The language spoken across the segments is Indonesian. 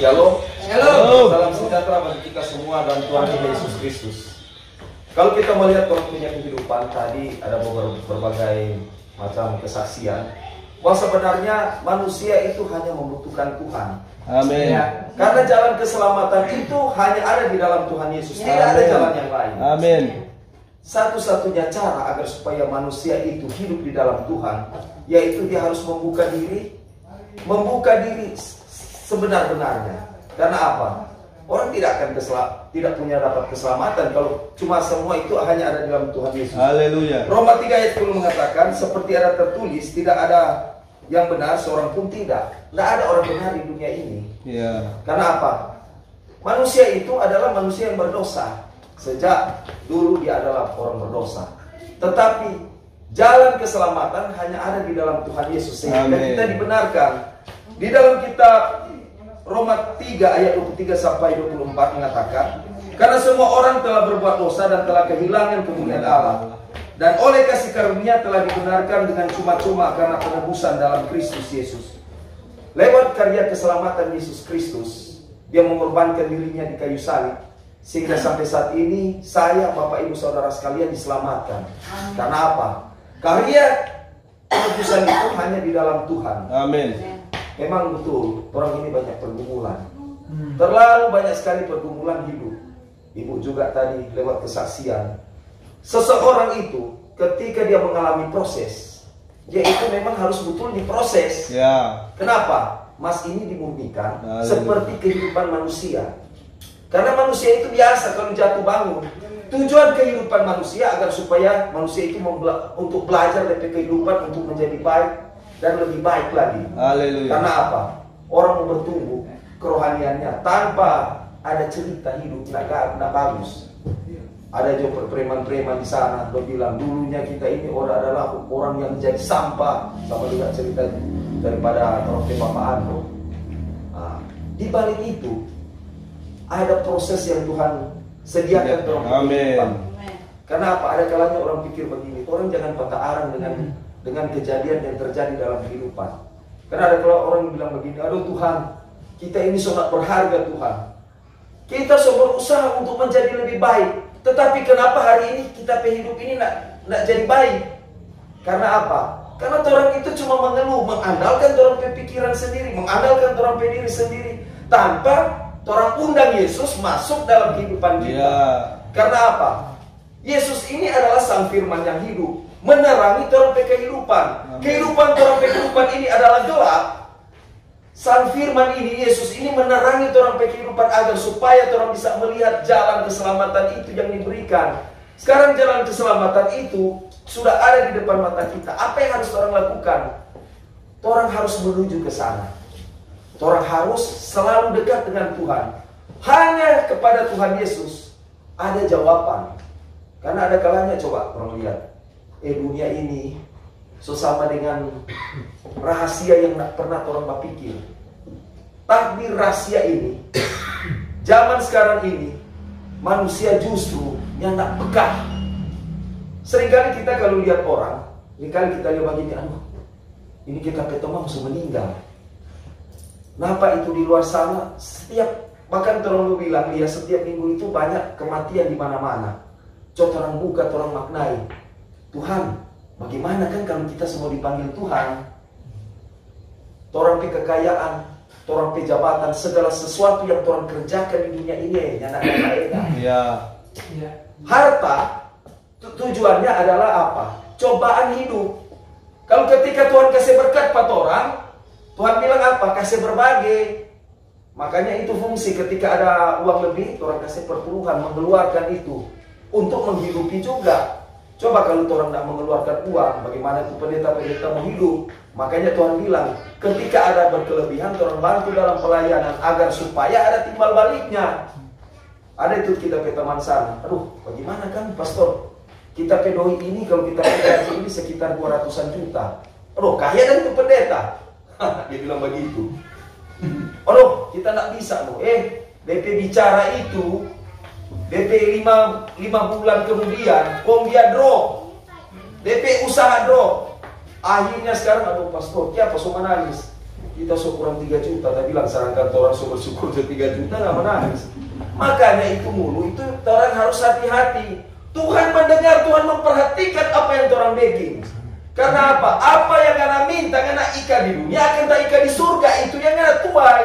Shalom. Shalom. Salam sejahtera bagi kita semua dan Tuhan kita Yesus Kristus. Kalau kita melihat orang punya kehidupan tadi ada berbagai macam kesaksian bahwa sebenarnya manusia itu hanya membutuhkan Tuhan. Amin. Ya, karena jalan keselamatan itu hanya ada di dalam Tuhan Yesus. Tidak ada jalan yang lain. Amin. Satu-satunya cara agar supaya manusia itu hidup di dalam Tuhan, yaitu dia harus membuka diri sebenar-benarnya. Karena apa? Orang tidak akan tidak punya dapat keselamatan kalau cuma semua itu hanya ada di dalam Tuhan Yesus. Haleluya. Roma 3 ayat 10 mengatakan, seperti ada tertulis, tidak ada yang benar, seorang pun tidak. Tidak ada orang benar di dunia ini. Ya. Karena apa? Manusia itu adalah manusia yang berdosa. Sejak dulu dia adalah orang berdosa. Tetapi jalan keselamatan hanya ada di dalam Tuhan Yesus. Sehingga kita dibenarkan. Di dalam kitab Roma 3 ayat 23 sampai 24 mengatakan, karena semua orang telah berbuat dosa dan telah kehilangan kemuliaan Allah, dan oleh kasih karunia telah dibenarkan dengan cuma-cuma karena penebusan dalam Kristus Yesus. Lewat karya keselamatan Yesus Kristus, dia mengorbankan dirinya di kayu salib, sehingga sampai saat ini saya, Bapak Ibu Saudara sekalian diselamatkan. Karena apa? Karya penebusan itu hanya di dalam Tuhan. Amin. Memang betul, orang ini banyak pergumulan. Terlalu banyak sekali pergumulan hidup. Ibu juga tadi lewat kesaksian. Seseorang itu ketika dia mengalami proses, dia itu memang harus betul diproses. Ya. Kenapa? Mas ini dimurnikan seperti kehidupan manusia. Karena manusia itu biasa kalau jatuh bangun. Tujuan kehidupan manusia agar supaya manusia itu untuk belajar dari kehidupan untuk menjadi baik dan lebih baik lagi. Haleluya. Karena apa? Orang mau bertumbuh kerohaniannya tanpa ada cerita hidup tidak bagus. Ada juga preman-preman di sana, dia bilang dulunya kita ini adalah orang yang menjadi sampah, sama juga cerita daripada Trofe Bapak Ando. Nah, di balik itu ada proses yang Tuhan sediakan dalam kehidupan. Karena apa? Ada kalanya orang pikir begini, orang jangan patah arang dengan kejadian yang terjadi dalam kehidupan. Karena ada kalau orang yang bilang begini, aduh Tuhan, kita ini sangat berharga Tuhan. Kita semua berusaha untuk menjadi lebih baik. Tetapi kenapa hari ini kita hidup ini nak jadi baik? Karena apa? Karena orang itu cuma mengeluh, mengandalkan orang pikiran sendiri, mengandalkan orang diri sendiri, tanpa orang undang Yesus masuk dalam kehidupan kita. Ya. Karena apa? Yesus ini adalah sang firman yang hidup, menerangi orang kehidupan. Kehidupan orang kehidupan ini adalah gelap. Sang firman ini, Yesus ini menerangi orang kehidupan agar supaya orang bisa melihat jalan keselamatan itu yang diberikan. Sekarang jalan keselamatan itu sudah ada di depan mata kita. Apa yang harus orang lakukan? Orang harus menuju ke sana. Orang harus selalu dekat dengan Tuhan. Hanya kepada Tuhan Yesus ada jawaban. Karena ada kalanya coba orang lihat, dunia ini sesama dengan rahasia yang tak pernah orang berpikir. Takdir rahasia ini, zaman sekarang ini, manusia justru yang tak peka. Seringkali kita kalau lihat orang, seringkali kita lihat begini, aduh, ini kita ketemu harus meninggal. Kenapa itu di luar sana? Bahkan orang bilang, ya setiap minggu itu banyak kematian di mana-mana. Coba orang buka, orang maknai. Tuhan, bagaimana kan kalau kita semua dipanggil Tuhan? Orang kekayaan, orang jabatan, segala sesuatu yang orang kerjakan di dunia ini, Ya. Harta tujuannya adalah apa? Cobaan hidup. Kalau ketika Tuhan kasih berkat pada orang, Tuhan bilang apa? Kasih berbagi. Makanya itu fungsi ketika ada uang lebih, orang kasih perpuluhan, mengeluarkan itu untuk menghidupi juga. Coba kalau orang tidak mengeluarkan uang, bagaimana itu pendeta-pendeta mau hidup? Makanya Tuhan bilang, ketika ada berkelebihan, orang bantu dalam pelayanan agar supaya ada timbal baliknya. Ada itu kita ke teman sana. Aduh, bagaimana kan pastor? Kita pedoi ini kalau kita gaji ini sekitar 200-an juta. Aduh, kaya dan itu pendeta. Dia bilang begitu. Aduh, kita tidak bisa loh. DP bicara itu DP 5 bulan kemudian dia drop. DP usaha drop. Akhirnya sekarang aduh pastor, siapa so menangis? kita kurang 3 juta, tapi bilang sarankan orang bersyukur 3 juta nggak menangis. Makanya itu mulu, itu orang harus hati-hati. Tuhan mendengar, Tuhan memperhatikan apa yang orang begging. Karena apa? Apa yang kena minta, kena ikan di dunia, akan tak ikan di surga. Itu yang kena tuai.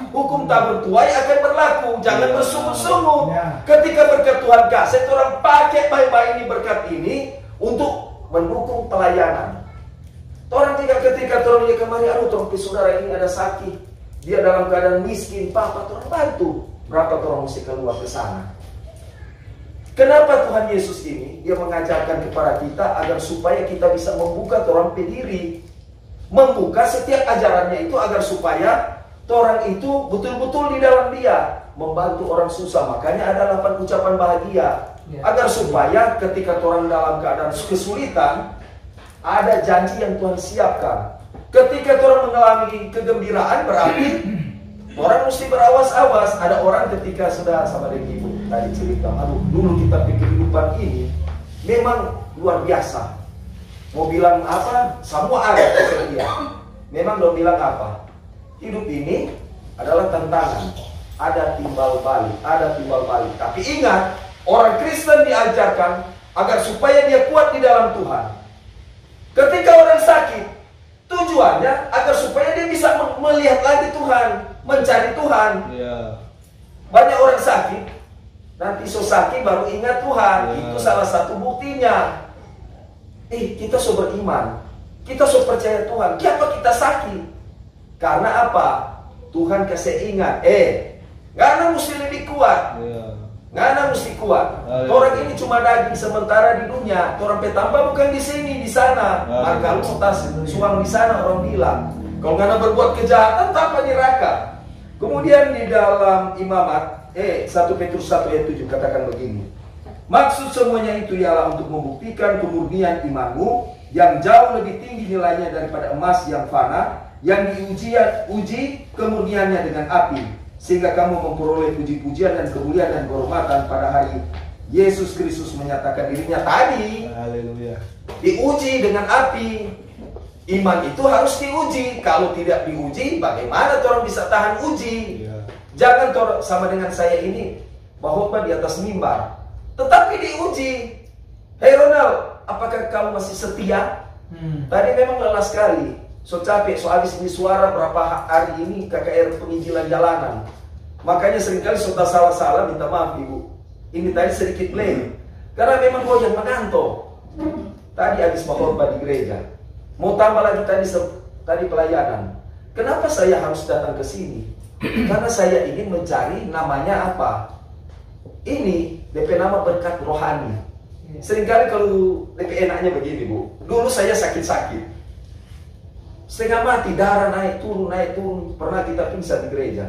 Hukum tak bertuai akan berlaku. Jangan bersungut-sungut. Ketika berkat Tuhan kasih, orang pakai baik-baik ini, berkat ini untuk mendukung pelayanan. Orang ketika orang lihat kemarin, aduh orang saudara ini ada sakit, dia dalam keadaan miskin, Papa orang bantu. Berapa orang mesti keluar ke sana? Kenapa Tuhan Yesus ini dia mengajarkan kepada kita agar supaya kita bisa membuka orang pediri, membuka setiap ajarannya itu agar supaya orang itu betul-betul di dalam dia membantu orang susah. Makanya ada 8 ucapan bahagia agar supaya ketika orang dalam keadaan kesulitan ada janji yang Tuhan siapkan. Ketika orang mengalami kegembiraan berarti orang mesti berawas-awas. Ada orang ketika sudah sama dengan ibu tadi cerita, aduh dulu kita pikir kehidupan ini memang luar biasa. Mau bilang apa? Semua ada dia. Memang dong bilang apa? Hidup ini adalah tantangan. Ada timbal balik, ada timbal balik. Tapi ingat, orang Kristen diajarkan agar supaya dia kuat di dalam Tuhan. Ketika orang sakit, tujuannya agar supaya dia bisa melihat lagi Tuhan, mencari Tuhan. Banyak orang sakit, nanti sakit baru ingat Tuhan. Itu salah satu buktinya. Kita beriman, kita percaya Tuhan. Kenapa kita sakit? Karena apa? Tuhan kasih ingat. Karena mesti lebih kuat. Ngana mesti kuat. Orang ini cuma daging sementara di dunia. Orang petamba bukan di sini, di sana. Maka lu tas suang di sana orang bilang. Kalau ngana berbuat kejahatan tanpa neraka. Kemudian di dalam Imamat 1 Petrus 1 ayat 7 katakan begini. Maksud semuanya itu ialah untuk membuktikan kemurnian imanmu yang jauh lebih tinggi nilainya daripada emas yang fana, yang diuji kemurniannya dengan api, sehingga kamu memperoleh puji-pujian dan kemuliaan dan kehormatan pada hari Yesus Kristus menyatakan dirinya tadi. Haleluya. Diuji dengan api. Iman itu harus diuji. Kalau tidak diuji, bagaimana orang bisa tahan uji? Jangan sama dengan saya ini bahwa di atas mimbar, tetapi diuji. Hei Ronald, apakah kamu masih setia? Tadi memang lelah sekali. So capek, so habis ini suara berapa hari ini KKR penginjilan jalanan. Makanya seringkali sudah salah-salah, minta maaf ibu. Ini tadi sedikit blame. Karena memang kau yang mengantuk. Tadi habis berkhotbah di gereja. Mau tambah lagi tadi pelayanan. Kenapa saya harus datang ke sini? Karena saya ingin mencari namanya apa? Ini DP nama berkat rohani. Seringkali kalau DP enaknya begini bu. Dulu saya sakit-sakit. Setengah mati, darah naik turun. Pernah kita pingsan di gereja.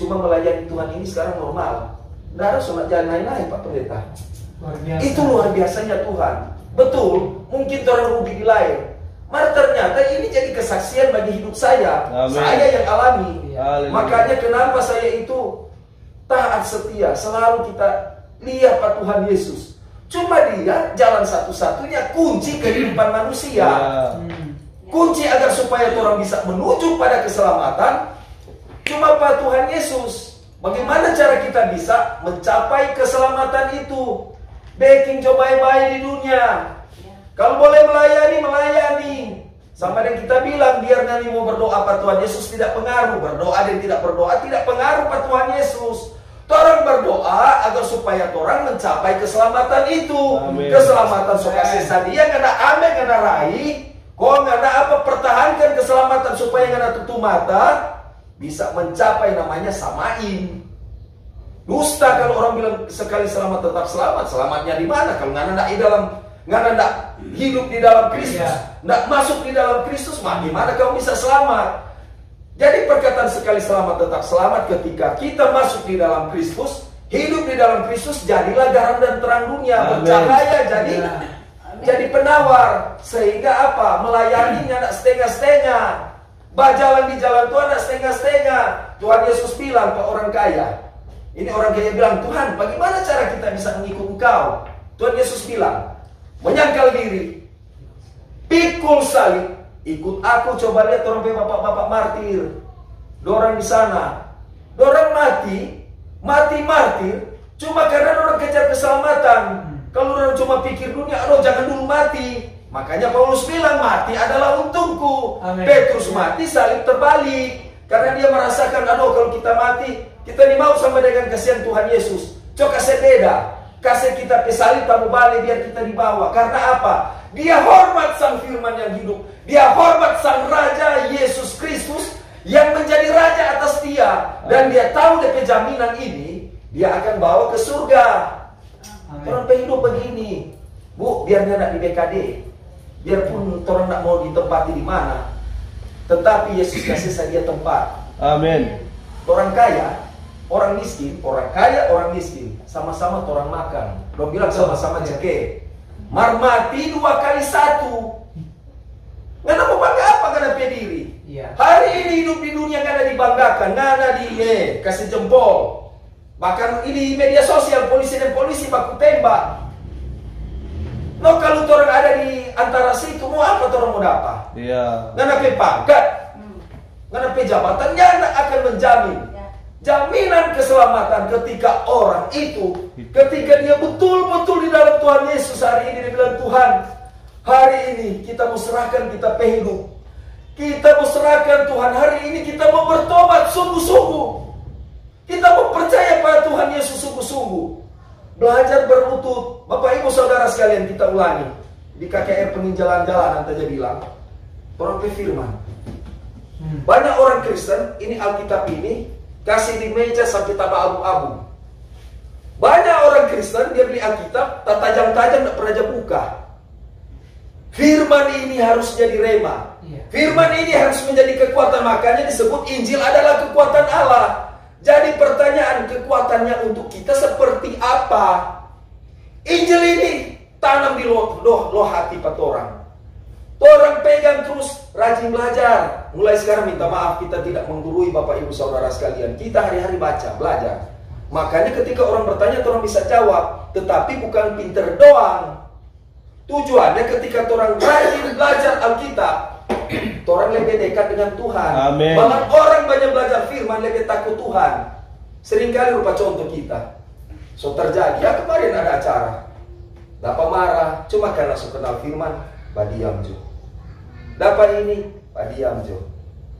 Cuma melayani Tuhan ini sekarang normal. Darah sunat jalan naik Pak Pendeta. Itu luar biasanya Tuhan. Betul, mungkin orang rugi di lain. Maka ternyata ini jadi kesaksian bagi hidup saya. Amen. Saya yang alami. Makanya kenapa saya itu taat setia. Selalu kita lihat Pak Tuhan Yesus. Cuma dia jalan satu-satunya kunci kehidupan manusia. Kunci agar supaya orang bisa menuju pada keselamatan cuma Pak Tuhan Yesus. Bagaimana cara kita bisa mencapai keselamatan itu? Baking coba baik di dunia. Kalau boleh melayani. Sama dengan kita bilang, biar nanti mau berdoa Pak Tuhan Yesus tidak pengaruh. Berdoa dan tidak berdoa tidak pengaruh Pak Tuhan Yesus. Orang berdoa agar supaya orang mencapai keselamatan itu. Amin. Keselamatan suka sesadia kena amin kena raih. Kau ngana apa pertahankan keselamatan supaya ngana tutup mata bisa mencapai namanya samain. Dusta kalau orang bilang sekali selamat tetap selamat. Selamatnya di mana? Kalau ngana ndak hidup di dalam Kristus, ndak masuk di dalam Kristus, di mana kau bisa selamat? Jadi perkataan sekali selamat tetap selamat ketika kita masuk di dalam Kristus, hidup di dalam Kristus, jadilah garam dan terang dunia, bercahaya jadi penawar, sehingga apa? Melayaninya tidak setengah-setengah, berjalan di jalan Tuhan tidak setengah-setengah. Tuhan Yesus bilang ke orang kaya, ini orang kaya bilang, Tuhan bagaimana cara kita bisa mengikut Engkau? Tuhan Yesus bilang, menyangkal diri, pikul salib, Ikut aku coba lihat orang bapak-bapak martir. Dorang di sana, dorang mati martir cuma karena dorang kejar keselamatan. Kalau dorang cuma pikir dunia, aduh jangan dulu mati. Makanya Paulus bilang mati adalah untungku. Amin. Petrus mati salib terbalik karena dia merasakan, aduh kalau kita mati, kita ini mau sama dengan kasihan Tuhan Yesus. Coba kasih beda, kasih kita pesalib tamu balik biar kita dibawa. Karena apa? Dia hormat sang firman yang hidup. Dia hormat sang Raja Yesus Kristus yang menjadi Raja atas dia. Dan dia tahu DP jaminan ini, dia akan bawa ke surga. Amin. Orang hidup begini, Bu, biar dia nak di BKD, biarpun orang nak mau ditempati di mana, tetapi Yesus kasih saja tempat. Amin. Orang kaya, orang miskin, orang kaya, orang miskin, sama-sama orang makan. Dong bilang sama-sama ceke. Marmati 2 kali 1. Nggak mau bangga apa karena pediri. Iya. Hari ini hidup di dunia nggak ada dibanggakan, nggak ada kasih jempol. Bahkan ini media sosial, polisi dan polisi baku tembak. No, kalau orang ada di antara situ, mau apa orang mau dapat? Iya. Nggak ada pangkat, nggak ada jabatan, nggak akan menjamin. Jaminan keselamatan ketika orang itu, ketika dia betul-betul di dalam Tuhan Yesus. Hari ini dia bilang, Tuhan, hari ini kita mau serahkan kita hidup. Kita mau serahkan Tuhan, hari ini kita mau bertobat sungguh-sungguh. Kita mau percaya pada Tuhan Yesus sungguh-sungguh. Belajar berlutut. Bapak Ibu Saudara sekalian, kita ulangi. Di KKR peninjalan-jalan nanti aja bilang, orang firman. Banyak orang Kristen, ini Alkitab ini kasih di meja sampai tambah abu-abu. Banyak orang Kristen, dia beli Alkitab, tak tajam-tajam, tak pernah aja buka. Firman ini harus jadi rema. Firman ini harus menjadi kekuatan. Makanya disebut Injil adalah kekuatan Allah. Jadi pertanyaan, kekuatannya untuk kita seperti apa? Injil ini tanam di loh hati orang. Orang pegang terus, rajin belajar. Mulai sekarang minta maaf kita tidak menggurui Bapak Ibu Saudara sekalian. Kita hari-hari baca, belajar. Makanya ketika orang bertanya, orang bisa jawab. Tetapi bukan pinter doang. Tujuannya ketika orang rajin belajar Alkitab, orang lebih dekat dengan Tuhan. Amin. Bahkan orang banyak belajar firman lebih takut Tuhan. Seringkali rupa contoh kita. So terjadi, ya kemarin ada acara. Dapat marah, cuma karena so kenal firman, diam jo. Dapat ini, diam jo.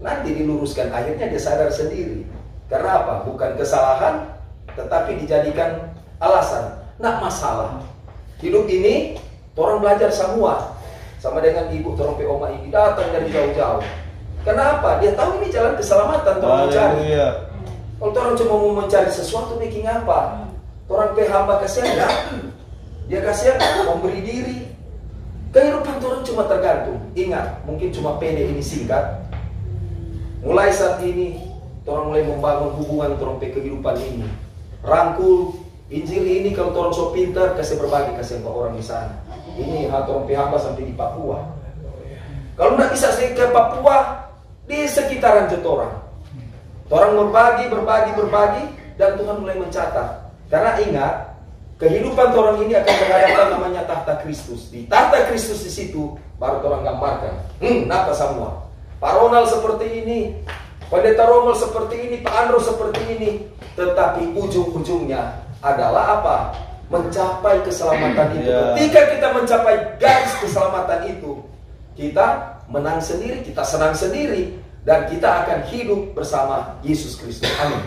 Nanti diluruskan, akhirnya dia sadar sendiri. Karena apa? Bukan kesalahan, tetapi dijadikan alasan. Nah masalah. Hidup ini, orang belajar semua. Sama dengan ibu, orang oma ini datang dari jauh-jauh. Kenapa? Dia tahu ini jalan keselamatan, orang mencari. Kalau orang cuma mau mencari sesuatu, bikin apa? Orang hamba kasihan ya? Dia kasihan memberi diri. Kehidupan orang cuma tergantung. Ingat, mungkin cuma pendek ini singkat. Mulai saat ini, orang mulai membangun hubungan orang kehidupan ini. Rangkul Injil ini, kalau orang so pintar, kasih berbagi, kasih ke orang di sana. Ini orang hamba sampai di Papua. Kalau tidak bisa ke Papua, di sekitaran orang. Orang berbagi, dan Tuhan mulai mencatat. Karena ingat, kehidupan orang ini akan berhadapan namanya tahta Kristus. Di tahta Kristus di situ baru orang gambarkan. Napa semua? Pak Ronald seperti ini, Pendeta Rommel seperti ini, Pak Andro seperti ini. Tetapi ujung-ujungnya adalah apa? Mencapai keselamatan itu. Ketika kita mencapai garis keselamatan itu, kita menang sendiri, kita senang sendiri, dan kita akan hidup bersama Yesus Kristus. Amin.